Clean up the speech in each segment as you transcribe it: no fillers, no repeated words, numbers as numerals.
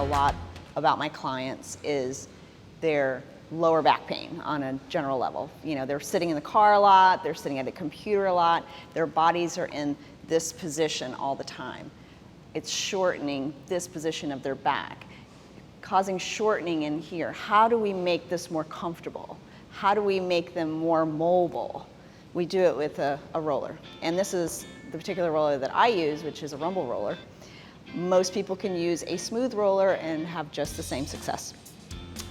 a lot about my clients is their lower back pain on a general level. You know, they're sitting in the car a lot, they're sitting at a computer a lot, their bodies are in this position all the time. It's shortening this position of their back, causing shortening in here. How do we make this more comfortable? How do we make them more mobile? We do it with a roller. And this is the particular roller that I use, which is a rumble roller. Most people can use a smooth roller and have just the same success.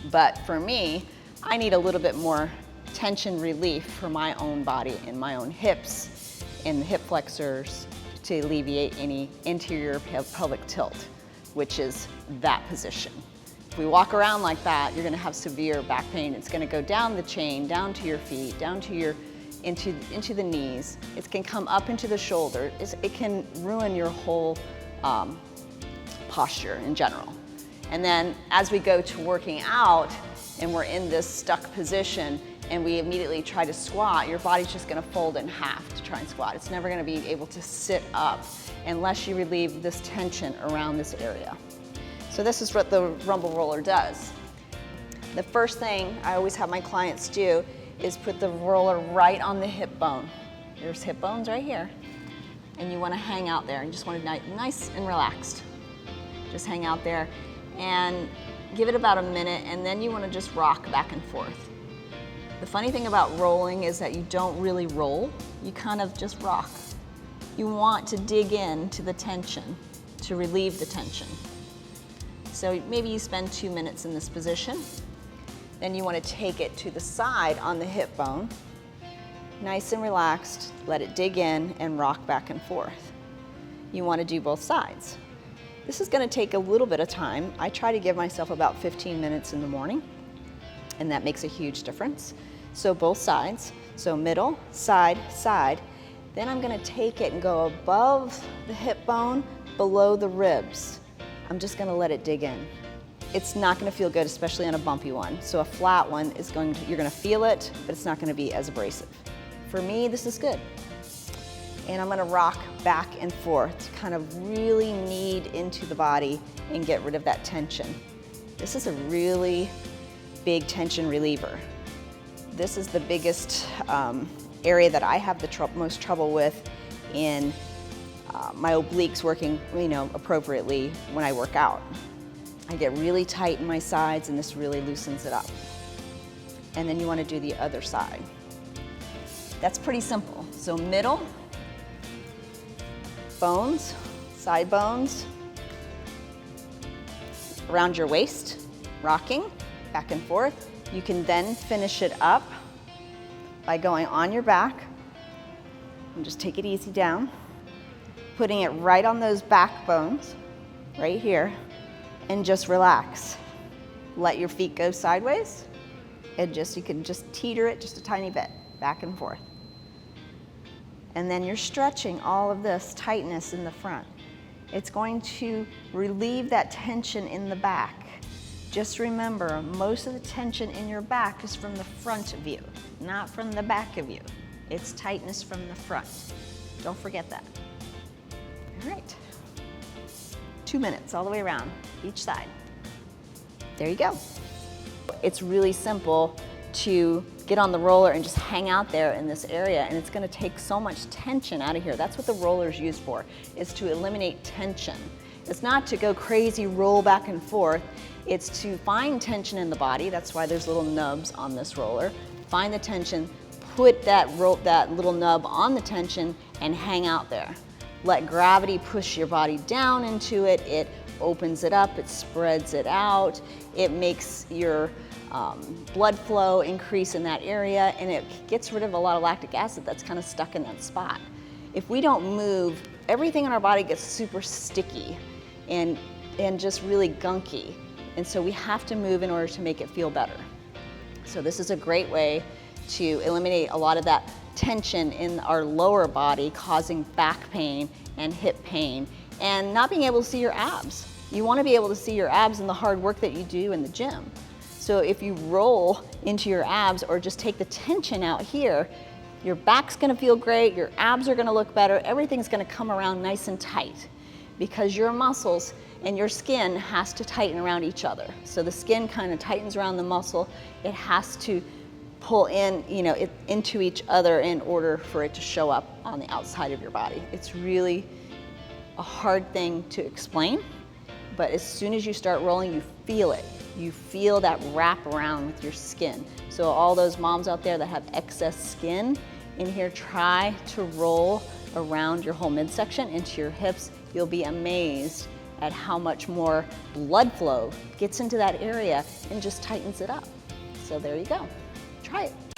But for me, I need a little bit more tension relief for my own body and my own hips and the hip flexors to alleviate any anterior pelvic tilt, which is that position. If we walk around like that, you're gonna have severe back pain. It's gonna go down the chain, down to your feet, down to your, into the knees. It can come up into the shoulder. It can ruin your whole posture in general. And then as we go to working out and we're in this stuck position and we immediately try to squat, your body's just gonna fold in half to try and squat. It's never gonna be able to sit up unless you relieve this tension around this area. So this is what the rumble roller does. The first thing I always have my clients do is put the roller right on the hip bone. There's hip bones right here. And you wanna hang out there. You just want it nice and relaxed. Just hang out there and give it about a minute, and then you want to just rock back and forth. The funny thing about rolling is that you don't really roll, you kind of just rock. You want to dig in to the tension, to relieve the tension. So maybe you spend 2 minutes in this position, then you want to take it to the side on the hip bone, nice and relaxed, let it dig in and rock back and forth. You want to do both sides. This is going to take a little bit of time. I try to give myself about 15 minutes in the morning, and that makes a huge difference. So both sides, so middle, side, side. Then I'm going to take it and go above the hip bone, below the ribs. I'm just going to let it dig in. It's not going to feel good, especially on a bumpy one. So a flat one is going to, you're going to feel it, but it's not going to be as abrasive. For me, this is good. And I'm gonna rock back and forth to kind of really knead into the body and get rid of that tension. This is a really big tension reliever. This is the biggest area that I have the most trouble with in my obliques working, appropriately when I work out. I get really tight in my sides and this really loosens it up. And then you wanna do the other side. That's pretty simple. So middle, bones, side bones, around your waist, rocking back and forth. You can then finish it up by going on your back and just take it easy down, putting it right on those back bones, right here, and just relax. Let your feet go sideways and you can just teeter it just a tiny bit, back and forth. And then you're stretching all of this tightness in the front. It's going to relieve that tension in the back. Just remember, most of the tension in your back is from the front of you, not from the back of you. It's tightness from the front. Don't forget that. All right. 2 minutes all the way around, each side. There you go. It's really simple to get on the roller and just hang out there in this area, and it's going to take so much tension out of here. That's what the roller is used for, is to eliminate tension. It's not to go crazy, roll back and forth. It's to find tension in the body. That's why there's little nubs on this roller. Find the tension, put that little nub on the tension, and hang out there. Let gravity push your body down into it. It opens it up, it spreads it out, it makes your blood flow increase in that area, and it gets rid of a lot of lactic acid that's kind of stuck in that spot. If we don't move, everything in our body gets super sticky and just really gunky. And so we have to move in order to make it feel better. So this is a great way to eliminate a lot of that tension in our lower body, causing back pain and hip pain, and not being able to see your abs. You want to be able to see your abs in the hard work that you do in the gym. So if you roll into your abs or just take the tension out here, your back's going to feel great, your abs are going to look better, everything's going to come around nice and tight. because your muscles and your skin has to tighten around each other. So the skin kind of tightens around the muscle. It has to pull in, into each other in order for it to show up on the outside of your body. It's really a hard thing to explain, but as soon as you start rolling, you feel it. You feel that wrap around with your skin. So all those moms out there that have excess skin in here, try to roll around your whole midsection into your hips. You'll be amazed at how much more blood flow gets into that area and just tightens it up. So there you go. Try it.